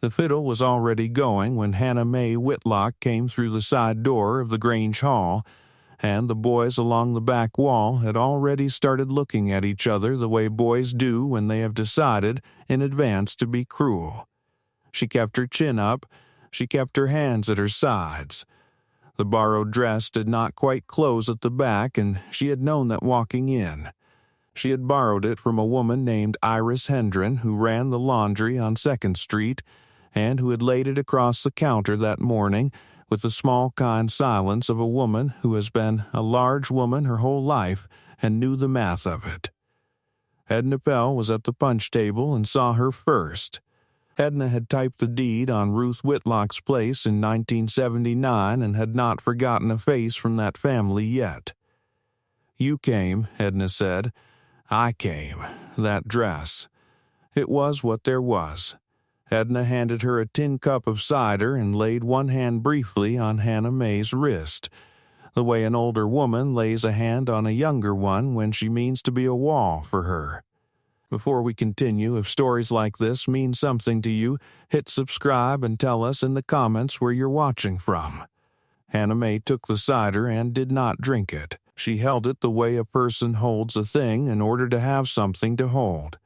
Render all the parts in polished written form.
The fiddle was already going when Hannah Mae Whitlock came through the side door of the Grange Hall, and the boys along the back wall had already started looking at each other the way boys do when they have decided in advance to be cruel. She kept her chin up. She kept her hands at her sides. The borrowed dress did not quite close at the back, and she had known that walking in. She had borrowed it from a woman named Iris Hendren, who ran the laundry on 2nd Street, and who had laid it across the counter that morning with the small, kind silence of a woman who has been a large woman her whole life and knew the math of it. Edna Pell was at the punch table and saw her first. Edna had typed the deed on Ruth Whitlock's place in 1979 and had not forgotten a face from that family yet. "You came," Edna said. "I came. That dress." It was what there was. Edna handed her a tin cup of cider and laid one hand briefly on Hannah Mae's wrist, the way an older woman lays a hand on a younger one when she means to be a wall for her. Before we continue, if stories like this mean something to you, hit subscribe and tell us in the comments where you're watching from. Hannah Mae took the cider and did not drink it. She held it the way a person holds a thing in order to have something to hold.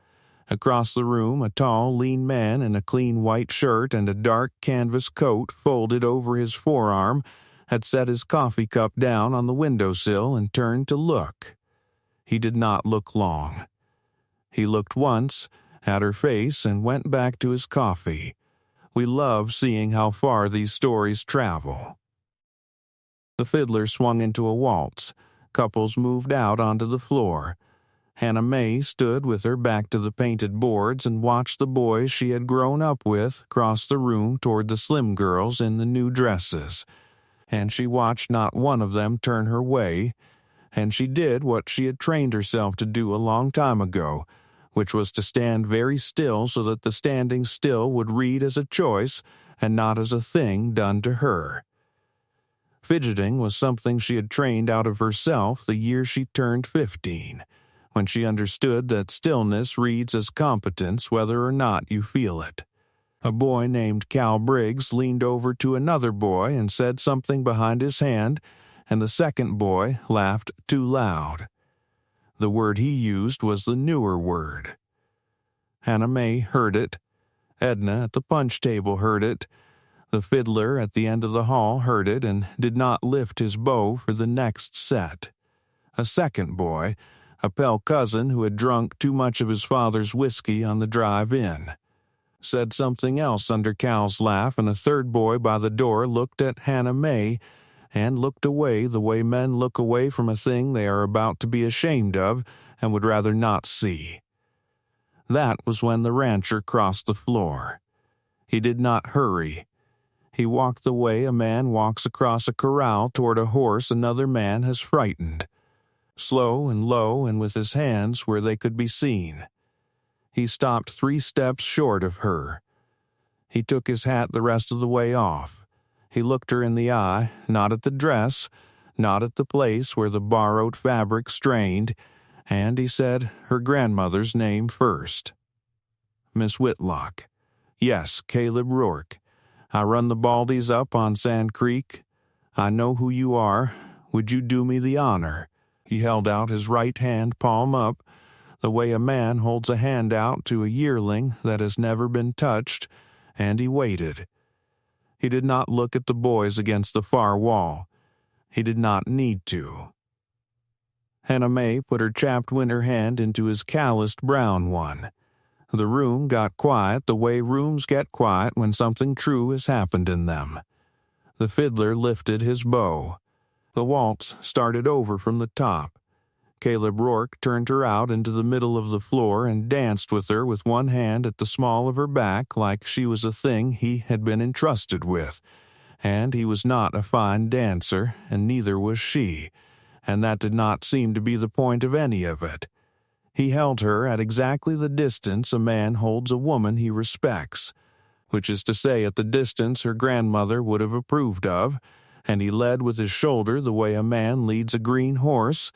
Across the room, a tall, lean man in a clean white shirt and a dark canvas coat folded over his forearm had set his coffee cup down on the windowsill and turned to look. He did not look long. He looked once at her face and went back to his coffee. We love seeing how far these stories travel. The fiddler swung into a waltz. Couples moved out onto the floor. Hannah Mae stood with her back to the painted boards and watched the boys she had grown up with cross the room toward the slim girls in the new dresses. And she watched not one of them turn her way, and she did what she had trained herself to do a long time ago, which was to stand very still so that the standing still would read as a choice and not as a thing done to her. Fidgeting was something she had trained out of herself the year she turned 15, when she understood that stillness reads as competence whether or not you feel it. A boy named Cal Briggs leaned over to another boy and said something behind his hand, and the second boy laughed too loud. The word he used was the newer word. Hannah Mae heard it. Edna at the punch table heard it. The fiddler at the end of the hall heard it and did not lift his bow for the next set. A second boy, a Pell cousin who had drunk too much of his father's whiskey on the drive in, said something else under Cal's laugh, and a third boy by the door looked at Hannah Mae and looked away the way men look away from a thing they are about to be ashamed of and would rather not see. That was when the rancher crossed the floor. He did not hurry. He walked the way a man walks across a corral toward a horse another man has frightened, slow and low and with his hands where they could be seen. He stopped 3 steps short of her. He took his hat the rest of the way off. He looked her in the eye, not at the dress, not at the place where the borrowed fabric strained, and he said her grandmother's name first. "Miss Whitlock." "Yes, Caleb Rourke. I run the Baldies up on Sand Creek. I know who you are. Would you do me the honor?" He held out his right hand palm up, the way a man holds a hand out to a yearling that has never been touched, and he waited. He did not look at the boys against the far wall. He did not need to. Hannah Mae put her chapped winter hand into his calloused brown one. The room got quiet the way rooms get quiet when something true has happened in them. The fiddler lifted his bow. The waltz started over from the top. Caleb Rourke turned her out into the middle of the floor and danced with her with one hand at the small of her back like she was a thing he had been entrusted with. And he was not a fine dancer, and neither was she, and that did not seem to be the point of any of it. He held her at exactly the distance a man holds a woman he respects, which is to say at the distance her grandmother would have approved of, and he led with his shoulder the way a man leads a green horse,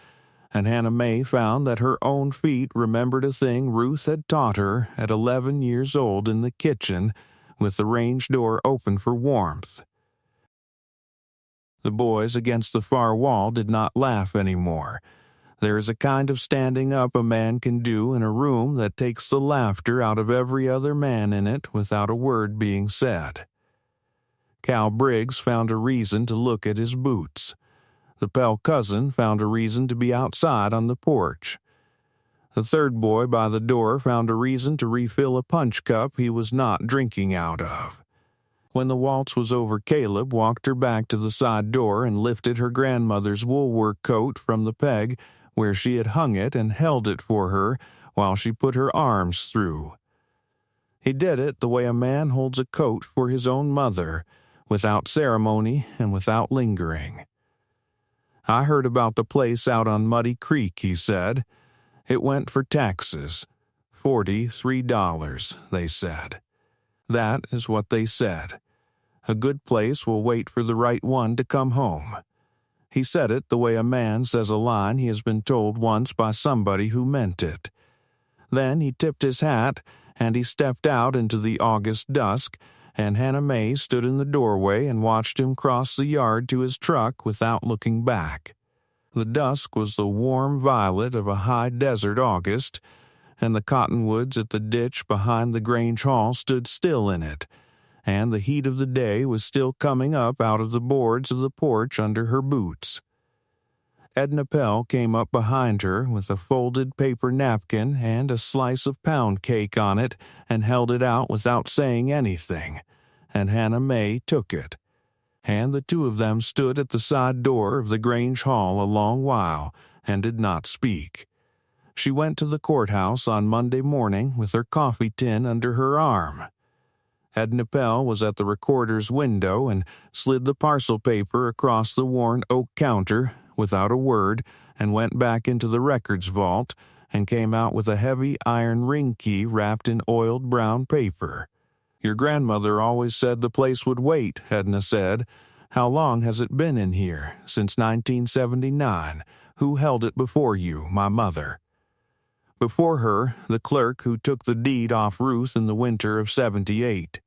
and Hannah Mae found that her own feet remembered a thing Ruth had taught her at 11 years old in the kitchen with the range door open for warmth. The boys against the far wall did not laugh anymore. There is a kind of standing up a man can do in a room that takes the laughter out of every other man in it without a word being said. Cal Briggs found a reason to look at his boots. The Pell cousin found a reason to be outside on the porch. The third boy by the door found a reason to refill a punch cup he was not drinking out of. When the waltz was over, Caleb walked her back to the side door and lifted her grandmother's woolwork coat from the peg where she had hung it and held it for her while she put her arms through. He did it the way a man holds a coat for his own mother, without ceremony and without lingering. "I heard about the place out on Muddy Creek," he said. "It went for taxes. $43, they said." That is what they said. A good place will wait for the right one to come home. He said it the way a man says a line he has been told once by somebody who meant it. Then he tipped his hat, and he stepped out into the August dusk, and Hannah May stood in the doorway and watched him cross the yard to his truck without looking back. The dusk was the warm violet of a high desert August, and the cottonwoods at the ditch behind the Grange Hall stood still in it, and the heat of the day was still coming up out of the boards of the porch under her boots. Edna Pell came up behind her with a folded paper napkin and a slice of pound cake on it and held it out without saying anything, and Hannah May took it. And the two of them stood at the side door of the Grange Hall a long while and did not speak. She went to the courthouse on Monday morning with her coffee tin under her arm. Edna Pell was at the recorder's window and slid the parcel paper across the worn oak counter without a word and went back into the records vault and came out with a heavy iron ring key wrapped in oiled brown paper. "Your grandmother always said the place would wait," Edna said. "How long has it been in here? Since 1979. Who held it before you, my mother?" Before her, the clerk who took the deed off Ruth in the winter of '78.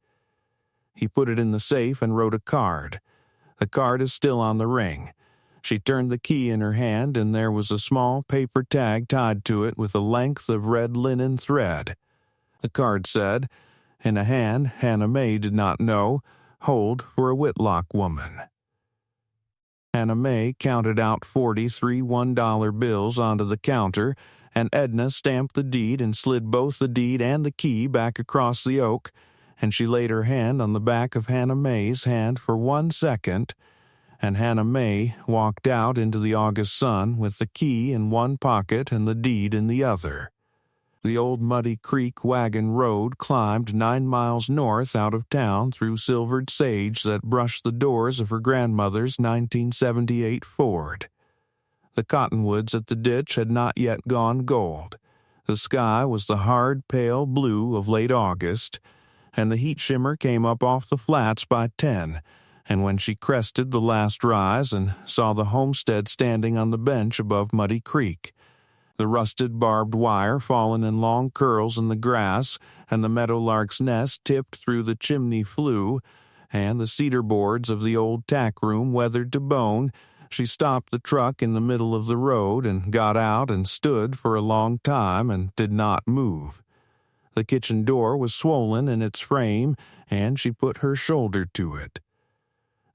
He put it in the safe and wrote a card. The card is still on the ring. She turned the key in her hand, and there was a small paper tag tied to it with a length of red linen thread. The card said, in a hand Hannah May did not know, "Hold for a Whitlock woman." Hannah May counted out 43 $1 bills onto the counter, and Edna stamped the deed and slid both the deed and the key back across the oak, and she laid her hand on the back of Hannah May's hand for 1 second, and Hannah May walked out into the August sun with the key in one pocket and the deed in the other. The old Muddy Creek wagon road climbed 9 miles north out of town through silvered sage that brushed the doors of her grandmother's 1978 Ford. The cottonwoods at the ditch had not yet gone gold. The sky was the hard, pale blue of late August, and the heat shimmer came up off the flats by 10, and when she crested the last rise and saw the homestead standing on the bench above Muddy Creek, the rusted barbed wire fallen in long curls in the grass, and the meadowlark's nest tipped through the chimney flue, and the cedar boards of the old tack room weathered to bone, she stopped the truck in the middle of the road and got out and stood for a long time and did not move. The kitchen door was swollen in its frame, and she put her shoulder to it.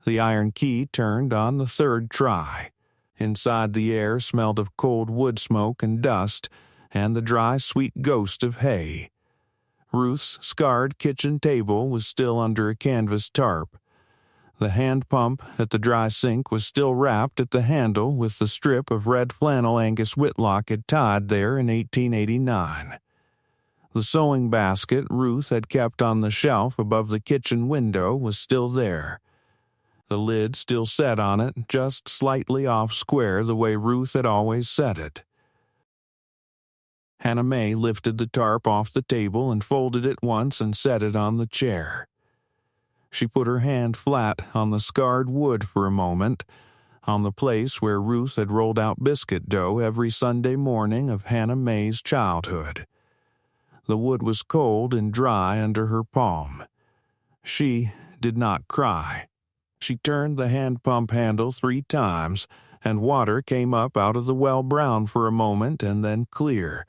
The iron key turned on the third try. Inside, the air smelled of cold wood smoke and dust, and the dry, sweet ghost of hay. Ruth's scarred kitchen table was still under a canvas tarp. The hand pump at the dry sink was still wrapped at the handle with the strip of red flannel Angus Whitlock had tied there in 1889. The sewing basket Ruth had kept on the shelf above the kitchen window was still there. The lid still set on it, just slightly off square the way Ruth had always set it. Hannah May lifted the tarp off the table and folded it once and set it on the chair. She put her hand flat on the scarred wood for a moment, on the place where Ruth had rolled out biscuit dough every Sunday morning of Hannah May's childhood. The wood was cold and dry under her palm. She did not cry. She turned the hand pump handle 3 times, and water came up out of the well brown for a moment and then clear,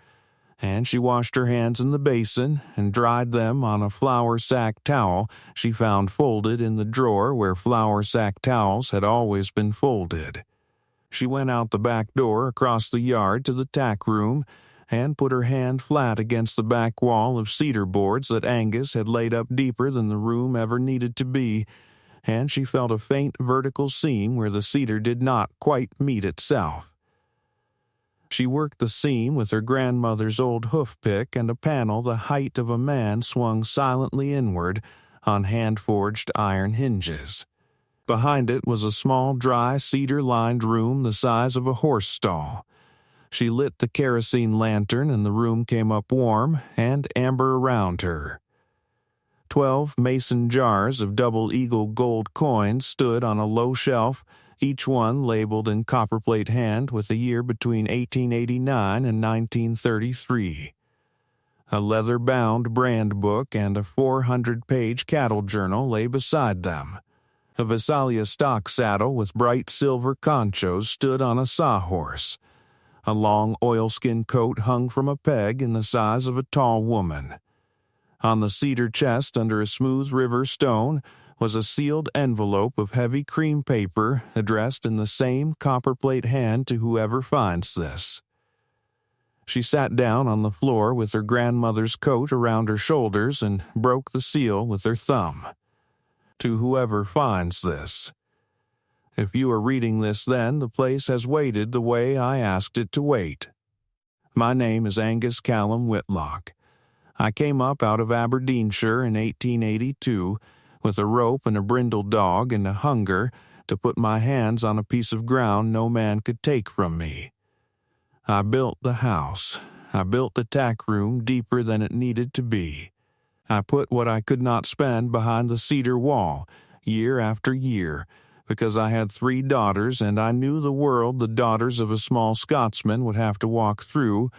and she washed her hands in the basin and dried them on a flour sack towel she found folded in the drawer where flour sack towels had always been folded. She went out the back door across the yard to the tack room and put her hand flat against the back wall of cedar boards that Angus had laid up deeper than the room ever needed to be, and she felt a faint vertical seam where the cedar did not quite meet itself. She worked the seam with her grandmother's old hoof-pick, and a panel the height of a man swung silently inward on hand-forged iron hinges. Behind it was a small, dry, cedar-lined room the size of a horse stall. She lit the kerosene lantern, and the room came up warm and amber around her. 12 mason jars of double eagle gold coins stood on a low shelf, each one labeled in copperplate hand with a year between 1889 and 1933. A leather-bound brand book and a 400-page cattle journal lay beside them. A Visalia stock saddle with bright silver conchos stood on a sawhorse. A long oilskin coat hung from a peg in the size of a tall woman. On the cedar chest under a smooth river stone was a sealed envelope of heavy cream paper addressed in the same copperplate hand to whoever finds this. She sat down on the floor with her grandmother's coat around her shoulders and broke the seal with her thumb. To whoever finds this. If you are reading this then, the place has waited the way I asked it to wait. My name is Angus Callum Whitlock. I came up out of Aberdeenshire in 1882 with a rope and a brindle dog and a hunger to put my hands on a piece of ground no man could take from me. I built the house. I built the tack room deeper than it needed to be. I put what I could not spend behind the cedar wall, year after year, because I had 3 daughters and I knew the world the daughters of a small Scotsman would have to walk through,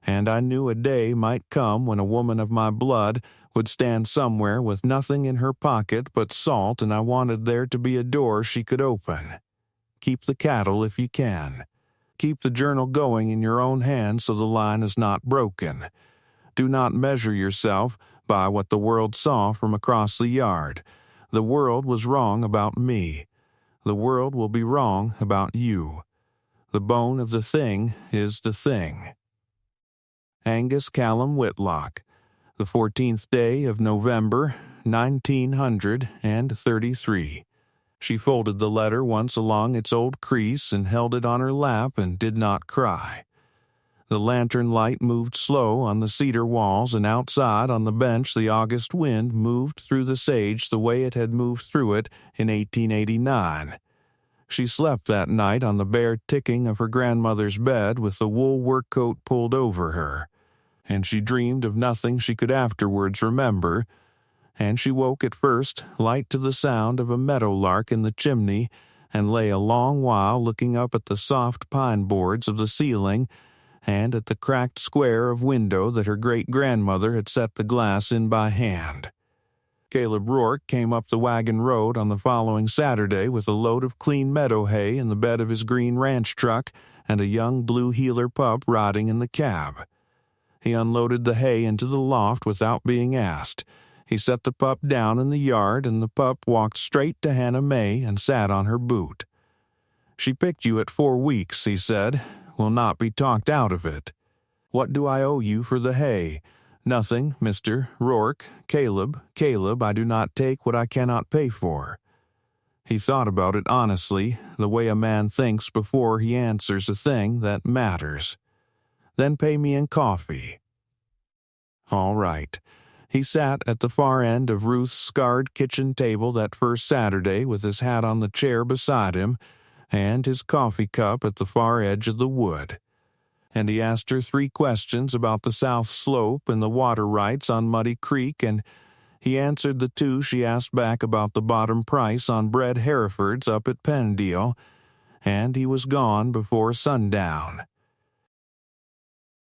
and I knew a day might come when a woman of my blood would stand somewhere with nothing in her pocket but salt, and I wanted there to be a door she could open. Keep the cattle if you can. Keep the journal going in your own hands so the line is not broken. Do not measure yourself by what the world saw from across the yard. The world was wrong about me. The world will be wrong about you. The bone of the thing is the thing. Angus Callum Whitlock, the 14th day of November, 1933. She folded the letter once along its old crease and held it on her lap and did not cry. The lantern light moved slow on the cedar walls, and outside on the bench the August wind moved through the sage the way it had moved through it in 1889. She slept that night on the bare ticking of her grandmother's bed with the wool work coat pulled over her, and she dreamed of nothing she could afterwards remember, and she woke at first light to the sound of a meadowlark in the chimney and lay a long while looking up at the soft pine boards of the ceiling and at the cracked square of window that her great-grandmother had set the glass in by hand. Caleb Rourke came up the wagon road on the following Saturday with a load of clean meadow hay in the bed of his green ranch truck and a young blue heeler pup riding in the cab. He unloaded the hay into the loft without being asked. He set the pup down in the yard, and the pup walked straight to Hannah May and sat on her boot. "She picked you at 4 weeks," he said. "Will not be talked out of it. What do I owe you for the hay? Nothing, Mr. Rourke. Caleb, I do not take what I cannot pay for." He thought about it honestly, the way a man thinks before he answers a thing that matters. "Then pay me in coffee." All right. He sat at the far end of Ruth's scarred kitchen table that first Saturday with his hat on the chair beside him and his coffee cup at the far edge of the wood. And he asked her 3 questions about the south slope and the water rights on Muddy Creek, and he answered the 2 she asked back about the bottom price on bred Herefords up at Pendile, and he was gone before sundown.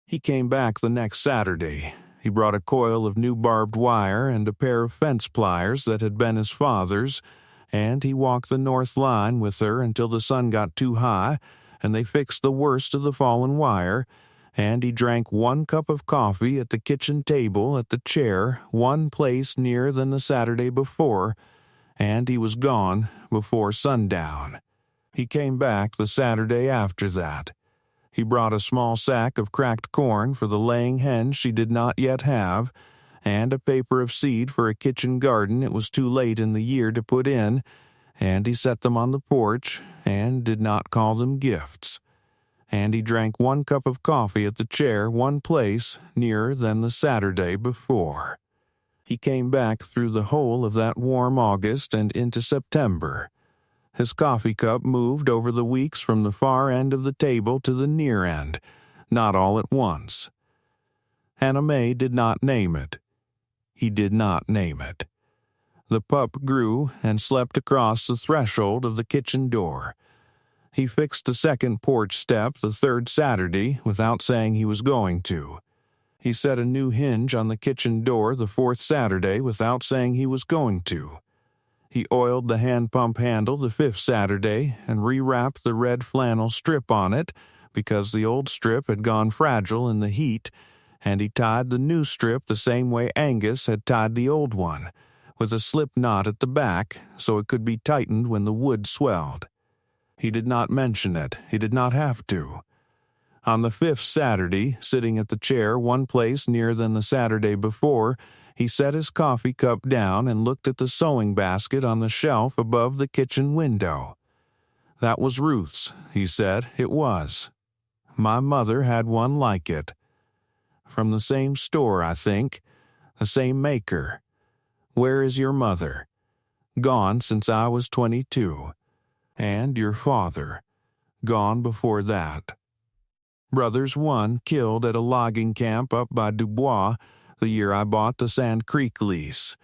He came back the next Saturday. He brought a coil of new barbed wire and a pair of fence pliers that had been his father's, and he walked the north line with her until the sun got too high, and they fixed the worst of the fallen wire, and he drank 1 cup of coffee at the kitchen table at the chair one place nearer than the Saturday before, and he was gone before sundown. He came back the Saturday after that. He brought a small sack of cracked corn for the laying hens she did not yet have, and a paper of seed for a kitchen garden it was too late in the year to put in, and he set them on the porch, and did not call them gifts. And he drank 1 cup of coffee at the chair one place nearer than the Saturday before. He came back through the whole of that warm August and into September. His coffee cup moved over the weeks from the far end of the table to the near end, not all at once. Hannah May did not name it. He did not name it. The pup grew and slept across the threshold of the kitchen door. He fixed the second porch step the third Saturday without saying he was going to. He set a new hinge on the kitchen door the fourth Saturday without saying he was going to. He oiled the hand pump handle the fifth Saturday and rewrapped the red flannel strip on it because the old strip had gone fragile in the heat, and he tied the new strip the same way Angus had tied the old one, with a slip knot at the back so it could be tightened when the wood swelled. He did not mention it. He did not have to. On the fifth Saturday, sitting at the chair one place nearer than the Saturday before, he set his coffee cup down and looked at the sewing basket on the shelf above the kitchen window. That was Ruth's, he said. It was. My mother had one like it. From the same store, I think. The same maker. Where is your mother? Gone since I was 22. And your father. Gone before that. Brothers one killed at a logging camp up by Dubois the year I bought the Sand Creek lease.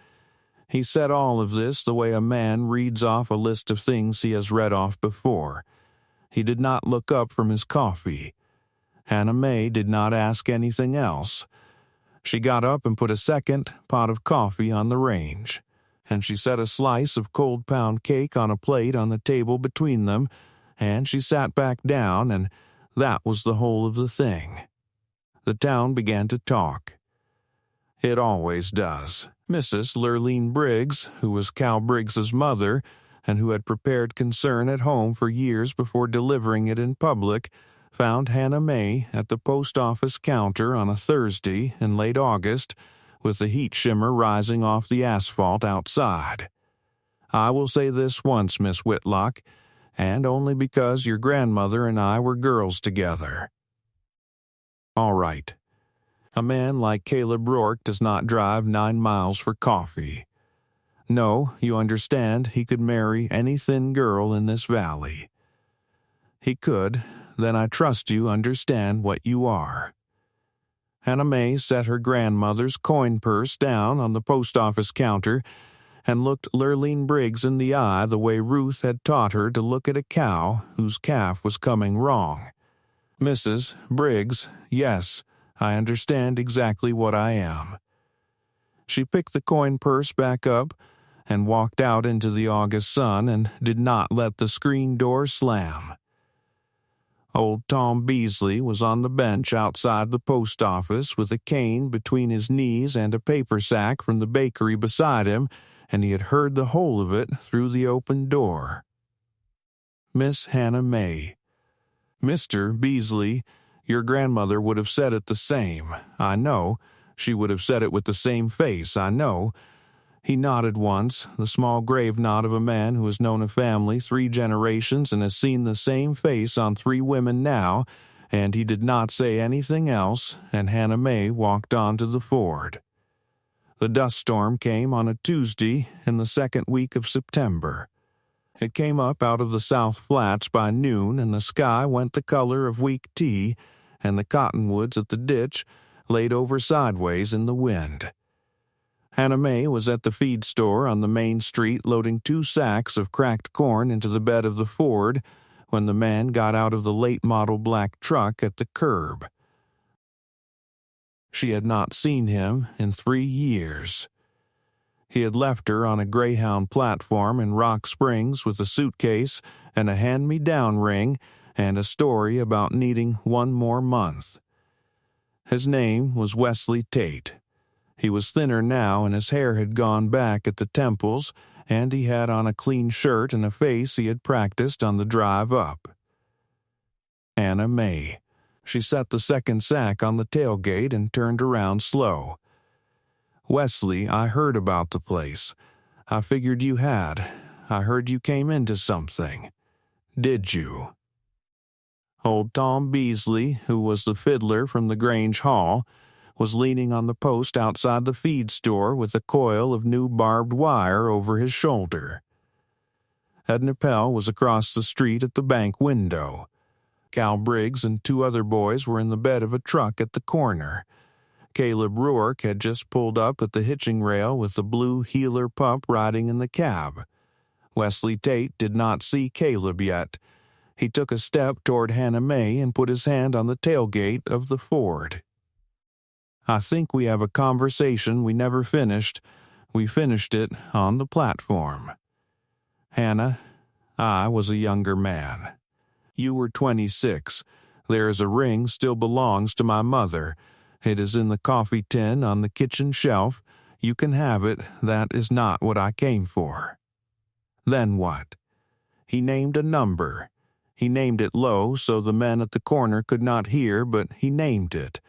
He said all of this the way a man reads off a list of things he has read off before. He did not look up from his coffee. Hannah May did not ask anything else. She got up and put a second pot of coffee on the range, and she set a slice of cold pound cake on a plate on the table between them, and she sat back down, and that was the whole of the thing. The town began to talk. It always does. Mrs. Lurleen Briggs, who was Cal Briggs's mother, and who had prepared concern at home for years before delivering it in public, found Hannah May at the post office counter on a Thursday in late August, with the heat shimmer rising off the asphalt outside. I will say this once, Miss Whitlock, and only because your grandmother and I were girls together. All right. A man like Caleb Rourke does not drive 9 miles for coffee. No, you understand, he could marry any thin girl in this valley. He could, then I trust you understand what you are. Hannah May set her grandmother's coin purse down on the post office counter and looked Lurleen Briggs in the eye the way Ruth had taught her to look at a cow whose calf was coming wrong. Mrs. Briggs, yes, I understand exactly what I am. She picked the coin purse back up and walked out into the August sun and did not let the screen door slam. Old Tom Beasley was on the bench outside the post office with a cane between his knees and a paper sack from the bakery beside him, and he had heard the whole of it through the open door. Miss Hannah May. Mr. Beasley, your grandmother would have said it the same, I know. She would have said it with the same face, I know. He nodded once, the small grave nod of a man who has known a family 3 generations and has seen the same face on 3 women now, and he did not say anything else, and Hannah May walked on to the Ford. The dust storm came on a Tuesday in the second week of September. It came up out of the South Flats by noon, and the sky went the color of weak tea, and the cottonwoods at the ditch laid over sideways in the wind. Hannah May was at the feed store on the main street loading 2 sacks of cracked corn into the bed of the Ford when the man got out of the late model black truck at the curb. She had not seen him in 3 years. He had left her on a Greyhound platform in Rock Springs with a suitcase and a hand-me-down ring and a story about needing 1 more month. His name was Wesley Tate. He was thinner now and his hair had gone back at the temples, and he had on a clean shirt and a face he had practiced on the drive up. Hannah May. She set the second sack on the tailgate and turned around slow. "Wesley, I heard about the place. I figured you had. I heard you came into something. Did you?" Old Tom Beasley, who was the fiddler from the Grange Hall, was leaning on the post outside the feed store with a coil of new barbed wire over his shoulder. Edna Pell was across the street at the bank window. Cal Briggs and 2 other boys were in the bed of a truck at the corner. Caleb Rourke had just pulled up at the hitching rail with the blue heeler pup riding in the cab. Wesley Tate did not see Caleb yet. He took a step toward Hannah May and put his hand on the tailgate of the Ford. "I think we have a conversation we never finished. We finished it on the platform. Hannah, I was a younger man. You were 26. There is a ring still belongs to my mother. It is in the coffee tin on the kitchen shelf. You can have it. That is not what I came for." Then what? He named a number. He named it low so the men at the corner could not hear, but he named it.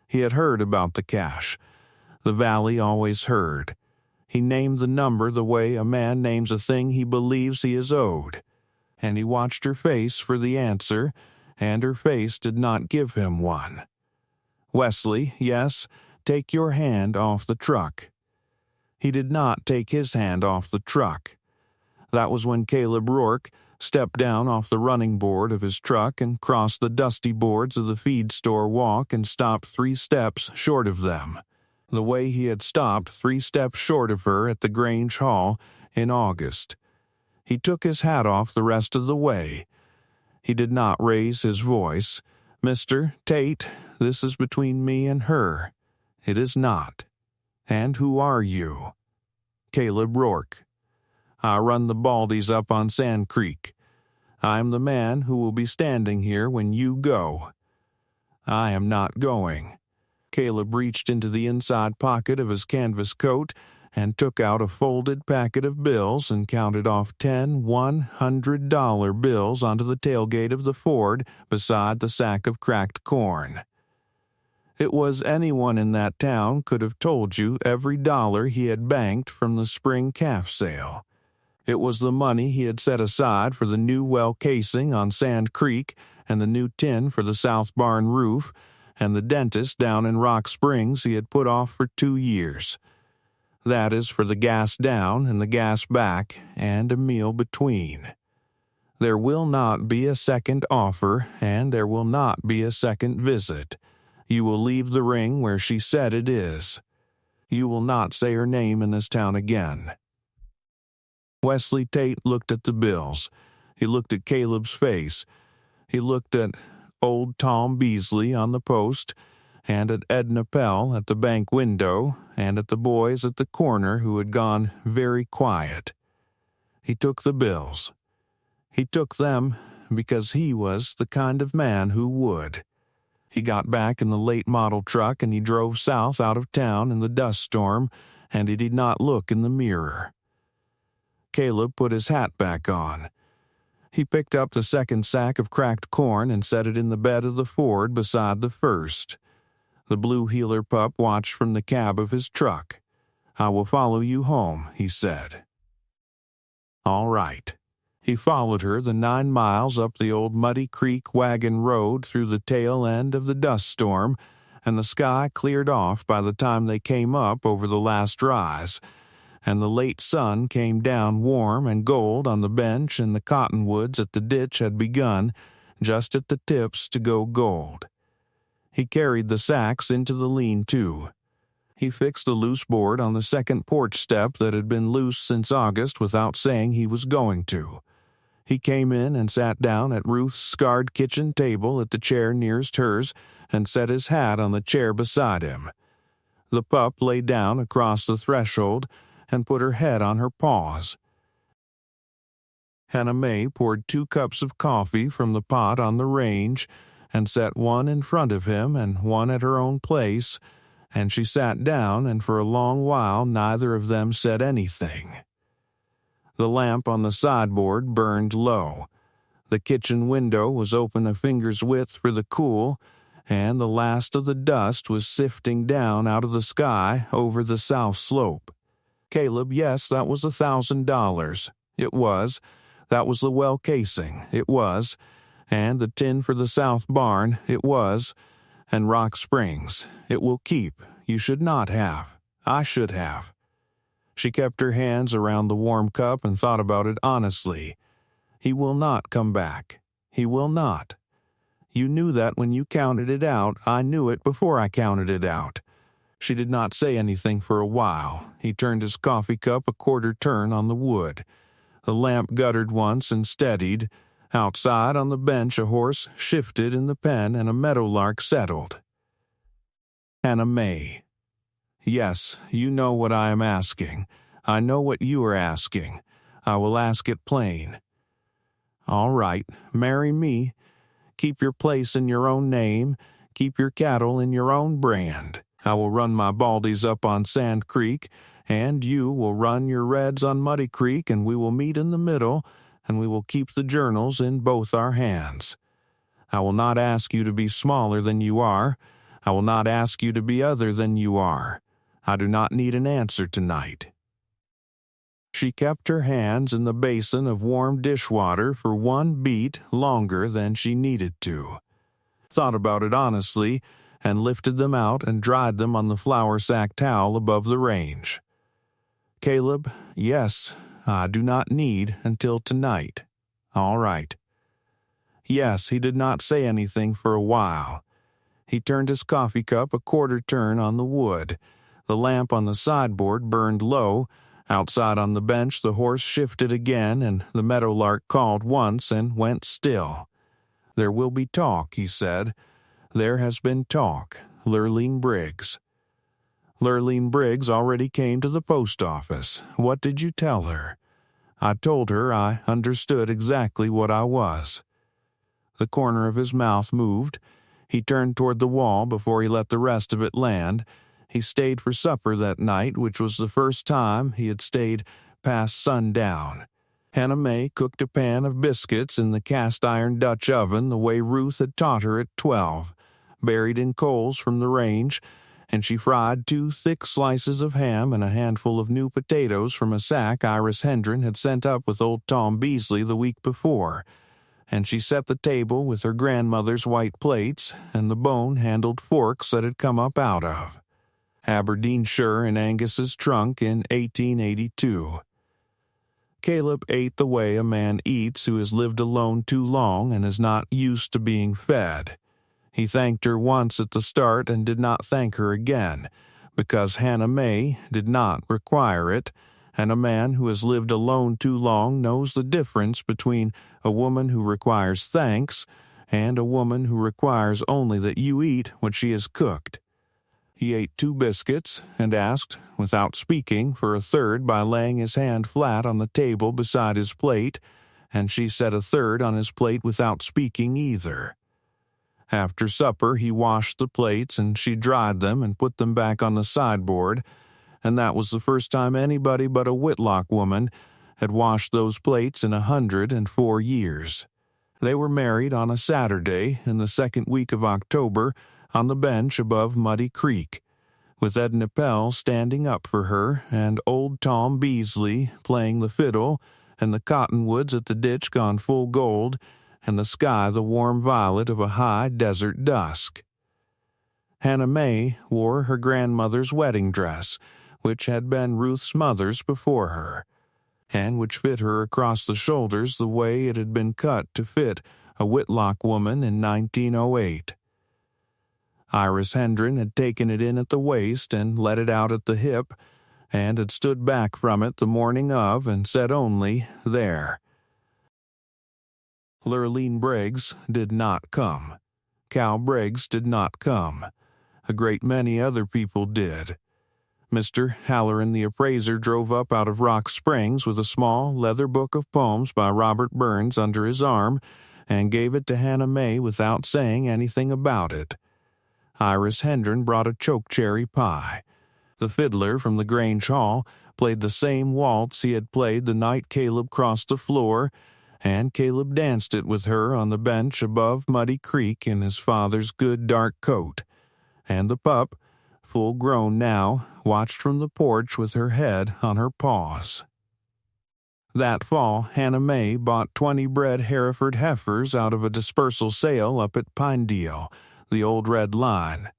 He had heard about the cash. The valley always heard. He named the number the way a man names a thing he believes he is owed. And he watched her face for the answer, and her face did not give him one. "Wesley, yes, take your hand off the truck." He did not take his hand off the truck. That was when Caleb Rourke stepped down off the running board of his truck and crossed the dusty boards of the feed store walk and stopped 3 steps short of them, the way he had stopped 3 steps short of her at the Grange Hall in August. He took his hat off the rest of the way. He did not raise his voice. "Mr. Tate, this is between me and her. It is not. And who are you?" "Caleb Rourke. I run the Baldies up on Sand Creek. I am the man who will be standing here when you go." "I am not going." Caleb reached into the inside pocket of his canvas coat and took out a folded packet of bills and counted off 10 $100 bills onto the tailgate of the Ford beside the sack of cracked corn. It was anyone in that town could have told you every dollar he had banked from the spring calf sale. It was the money he had set aside for the new well casing on Sand Creek and the new tin for the south barn roof, and the dentist down in Rock Springs he had put off for 2 years. That is for the gas down and the gas back and a meal between. There will not be a second offer, and there will not be a second visit. You will leave the ring where she said it is. You will not say her name in this town again. Wesley Tate looked at the bills. He looked at Caleb's face. He looked at old Tom Beasley on the post, and at Edna Pell at the bank window, and at the boys at the corner who had gone very quiet. He took the bills. He took them because he was the kind of man who would. He got back in the late model truck and he drove south out of town in the dust storm, and he did not look in the mirror. Caleb put his hat back on. He picked up the second sack of cracked corn and set it in the bed of the Ford beside the first. The blue heeler pup watched from the cab of his truck. "I will follow you home," he said. All right. He followed her the 9 miles up the old Muddy Creek wagon road through the tail end of the dust storm, and the sky cleared off by the time they came up over the last rise, and the late sun came down warm and gold on the bench, and the cottonwoods at the ditch had begun, just at the tips, to go gold. He carried the sacks into the lean-to. He fixed the loose board on the second porch step that had been loose since August without saying he was going to. He came in and sat down at Ruth's scarred kitchen table at the chair nearest hers, and set his hat on the chair beside him. The pup lay down across the threshold and put her head on her paws. Hannah May poured 2 cups of coffee from the pot on the range and set one in front of him and one at her own place, and she sat down, and for a long while neither of them said anything. The lamp on the sideboard burned low. The kitchen window was open a finger's width for the cool, and the last of the dust was sifting down out of the sky over the south slope. Caleb, yes, that was $1,000. It was. That was the well casing. It was. And the tin for the south barn. It was. And Rock Springs. It will keep. You should not have. I should have. She kept her hands around the warm cup and thought about it honestly. He will not come back. He will not. You knew that when you counted it out. I knew it before I counted it out. She did not say anything for a while. He turned his coffee cup a quarter turn on the wood. The lamp guttered once and steadied. Outside on the bench a horse shifted in the pen and a meadowlark settled. Hannah May. Yes, you know what I am asking. I know what you are asking. I will ask it plain. All right, marry me. Keep your place in your own name. Keep your cattle in your own brand. I will run my Baldies up on Sand Creek, and you will run your Reds on Muddy Creek, and we will meet in the middle, and we will keep the journals in both our hands. I will not ask you to be smaller than you are. I will not ask you to be other than you are. I do not need an answer tonight. She kept her hands in the basin of warm dishwater for 1 beat longer than she needed to, thought about it honestly, and lifted them out and dried them on the flour sack towel above the range. Caleb, yes, I do not need until tonight. All right. Yes, he did not say anything for a while. He turned his coffee cup a quarter turn on the wood. The lamp on the sideboard burned low. Outside on the bench the horse shifted again, and the meadowlark called once and went still. There will be talk, he said. There has been talk. Lurleen Briggs. Lurleen Briggs already came to the post office. What did you tell her? I told her I understood exactly what I was. The corner of his mouth moved. He turned toward the wall before he let the rest of it land. He stayed for supper that night, which was the first time he had stayed past sundown. Hannah May cooked a pan of biscuits in the cast-iron Dutch oven the way Ruth had taught her at 12, buried in coals from the range, and she fried 2 thick slices of ham and a handful of new potatoes from a sack Iris Hendren had sent up with old Tom Beasley the week before, and she set the table with her grandmother's white plates and the bone-handled forks that had come up out of Aberdeenshire in Angus's trunk in 1882. Caleb ate the way a man eats who has lived alone too long and is not used to being fed. He thanked her once at the start and did not thank her again, because Hannah May did not require it, and a man who has lived alone too long knows the difference between a woman who requires thanks and a woman who requires only that you eat what she has cooked. He ate 2 biscuits and asked, without speaking, for a third by laying his hand flat on the table beside his plate, and she set a third on his plate without speaking either. After supper he washed the plates and she dried them and put them back on the sideboard, and that was the first time anybody but a Whitlock woman had washed those plates in 104 years. They were married on a Saturday in the second week of October on the bench above Muddy Creek, with Edna Pell standing up for her and old Tom Beasley playing the fiddle and the cottonwoods at the ditch gone full gold and the sky the warm violet of a high desert dusk. Hannah May wore her grandmother's wedding dress, which had been Ruth's mother's before her, and which fit her across the shoulders the way it had been cut to fit a Whitlock woman in 1908. Iris Hendren had taken it in at the waist and let it out at the hip, and had stood back from it the morning of and said only, "There." Lurleen Briggs did not come. Cal Briggs did not come. A great many other people did. Mr. Halloran the appraiser drove up out of Rock Springs with a small leather book of poems by Robert Burns under his arm and gave it to Hannah May without saying anything about it. Iris Hendren brought a chokecherry pie. The fiddler from the Grange Hall played the same waltz he had played the night Caleb crossed the floor, and Caleb danced it with her on the bench above Muddy Creek in his father's good dark coat. And the pup, full grown now, watched from the porch with her head on her paws. That fall, Hannah May bought 20 bred Hereford heifers out of a dispersal sale up at Pinedale, the old red line.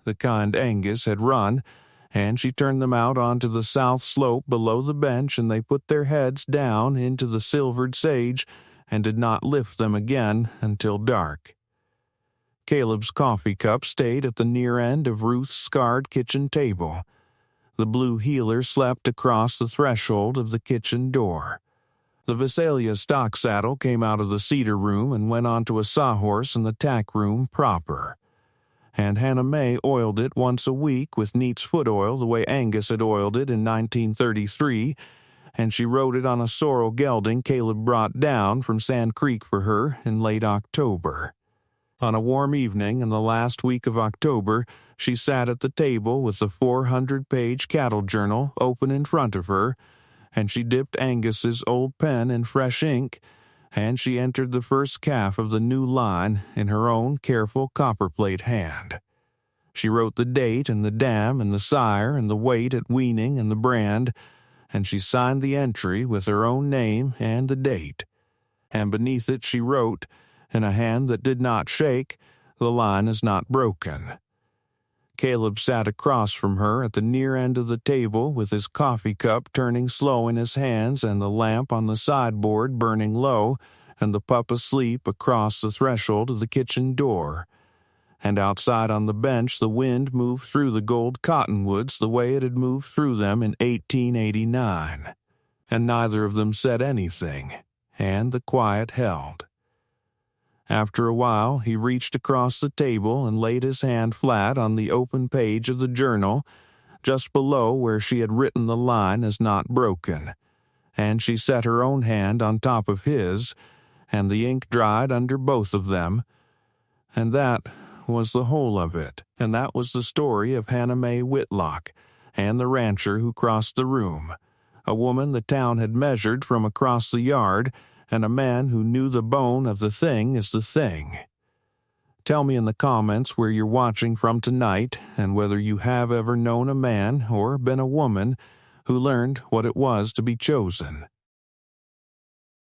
The kind Angus had run, and she turned them out onto the south slope below the bench, and they put their heads down into the silvered sage and did not lift them again until dark. Caleb's coffee cup stayed at the near end of Ruth's scarred kitchen table. The blue heeler slept across the threshold of the kitchen door. The Visalia stock saddle came out of the cedar room and went onto a sawhorse in the tack room proper. And Hannah May oiled it once a week with Neat's foot oil the way Angus had oiled it in 1933, and she rode it on a sorrel gelding Caleb brought down from Sand Creek for her in late October. On a warm evening in the last week of October, she sat at the table with the 400-page cattle journal open in front of her, and she dipped Angus's old pen in fresh ink, and she entered the first calf of the new line in her own careful copperplate hand. She wrote the date and the dam and the sire and the weight at weaning and the brand, and she signed the entry with her own name and the date. And beneath it she wrote, in a hand that did not shake, "The line is not broken." Caleb sat across from her at the near end of the table with his coffee cup turning slow in his hands and the lamp on the sideboard burning low, and the pup asleep across the threshold of the kitchen door. And outside on the bench the wind moved through the gold cottonwoods the way it had moved through them in 1889. And neither of them said anything, and the quiet held. After a while, he reached across the table and laid his hand flat on the open page of the journal, just below where she had written the line as not broken, and she set her own hand on top of his, and the ink dried under both of them, and that was the whole of it, and that was the story of Hannah May Whitlock, and the rancher who crossed the room, a woman the town had measured from across the yard, and a man who knew the bone of the thing is the thing. Tell me in the comments where you're watching from tonight and whether you have ever known a man or been a woman who learned what it was to be chosen.